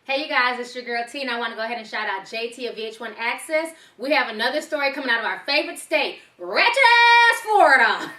Hey you guys, it's your girl T, and I want to go ahead and shout out JT of VH1 Access. We have another story coming out of our favorite state, Ratchet, Florida.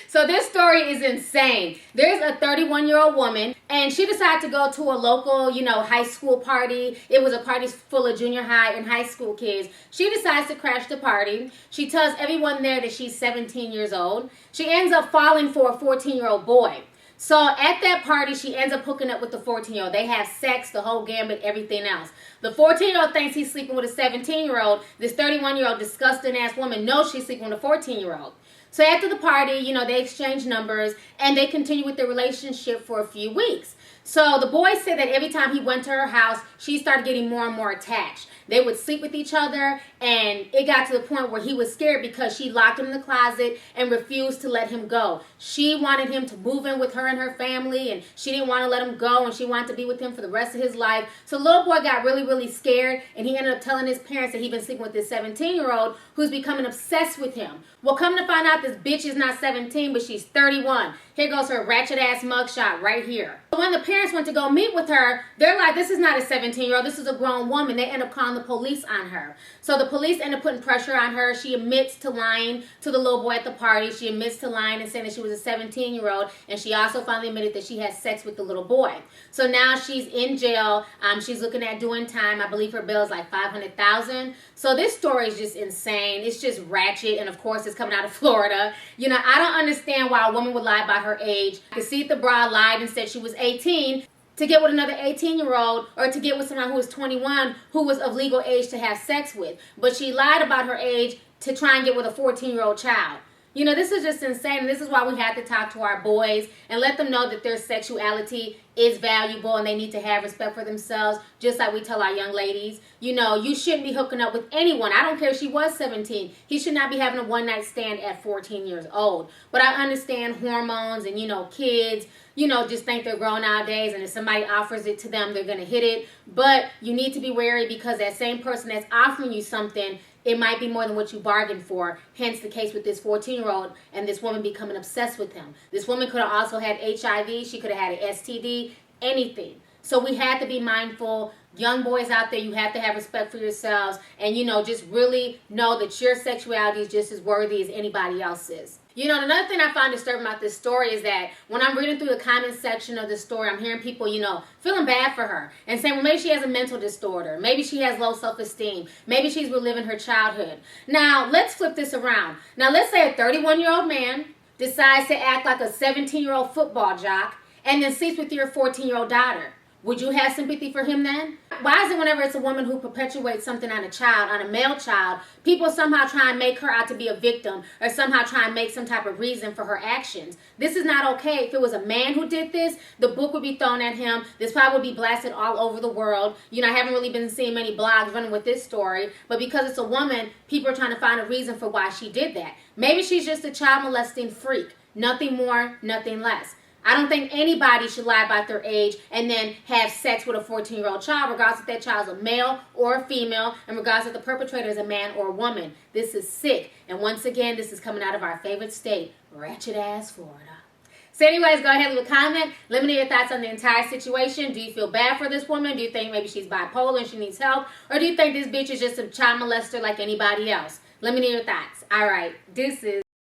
So this story is insane. There's a 31-year-old woman, and she decided to go to a local, high school party. It was a party full of junior high and high school kids. She decides to crash the party. She tells everyone there that she's 17 years old. She ends up falling for a 14-year-old boy. So at that party, she ends up hooking up with the 14-year-old. They have sex, the whole gambit, everything else. The 14-year-old thinks he's sleeping with a 17-year-old. This 31-year-old disgusting-ass woman knows she's sleeping with a 14-year-old. So after the party, they exchange numbers, and they continue with their relationship for a few weeks. So the boy said that every time he went to her house, she started getting more and more attached. They would sleep with each other, and it got to the point where he was scared because she locked him in the closet and refused to let him go. She wanted him to move in with her and her family, and she didn't want to let him go, and she wanted to be with him for the rest of his life. So the little boy got really, really scared, and he ended up telling his parents that he'd been sleeping with this 17-year-old who's becoming obsessed with him. Well, come to find out, this bitch is not 17, but she's 31. Here goes her ratchet-ass mugshot right here. When the parents went to go meet with her, they're like, this is not a 17-year-old, this is a grown woman. They end up calling the police on her. So the police end up putting pressure on her. She admits to lying to the little boy at the party. She admits to lying and saying that she was a 17-year-old, and she also finally admitted that she had sex with the little boy. So now she's in jail. She's looking at doing time. I believe her bill is like $500,000. So this story is just insane. It's just ratchet, and of course it's coming out of Florida. I don't understand why a woman would lie about her age. I could see if the broad lied and said she was 18 to get with another 18-year-old, or to get with someone who was 21 who was of legal age to have sex with. But she lied about her age to try and get with a 14-year-old child. This is just insane, and this is why we have to talk to our boys and let them know that their sexuality is valuable and they need to have respect for themselves, just like we tell our young ladies. You shouldn't be hooking up with anyone. I don't care if she was 17. He should not be having a one-night stand at 14 years old. But I understand hormones and, kids, just think they're grown nowadays, and if somebody offers it to them, they're going to hit it. But you need to be wary, because that same person that's offering you something, it might be more than what you bargained for. Hence the case with this 14-year-old and this woman becoming obsessed with him. This woman could have also had HIV. She could have had an STD, anything. So we have to be mindful. Young boys out there, you have to have respect for yourselves, and, just really know that your sexuality is just as worthy as anybody else's. Another thing I find disturbing about this story is that when I'm reading through the comment section of the story, I'm hearing people, feeling bad for her and saying, well, maybe she has a mental disorder. Maybe she has low self-esteem. Maybe she's reliving her childhood. Now, let's flip this around. Now, let's say a 31-year-old man decides to act like a 17-year-old football jock and then sleeps with your 14-year-old daughter. Would you have sympathy for him then? Why is it whenever it's a woman who perpetuates something on a child, on a male child, people somehow try and make her out to be a victim, or somehow try and make some type of reason for her actions? This is not okay. If it was a man who did this, the book would be thrown at him. This probably would be blasted all over the world. I haven't really been seeing many blogs running with this story, but because it's a woman, people are trying to find a reason for why she did that. Maybe she's just a child molesting freak. Nothing more, nothing less. I don't think anybody should lie about their age and then have sex with a 14-year-old child, regardless if that child's a male or a female, and regardless if the perpetrator is a man or a woman. This is sick. And once again, this is coming out of our favorite state, ratchet-ass Florida. So anyways, go ahead and leave a comment. Let me know your thoughts on the entire situation. Do you feel bad for this woman? Do you think maybe she's bipolar and she needs help? Or do you think this bitch is just a child molester like anybody else? Let me know your thoughts. All right, deuces.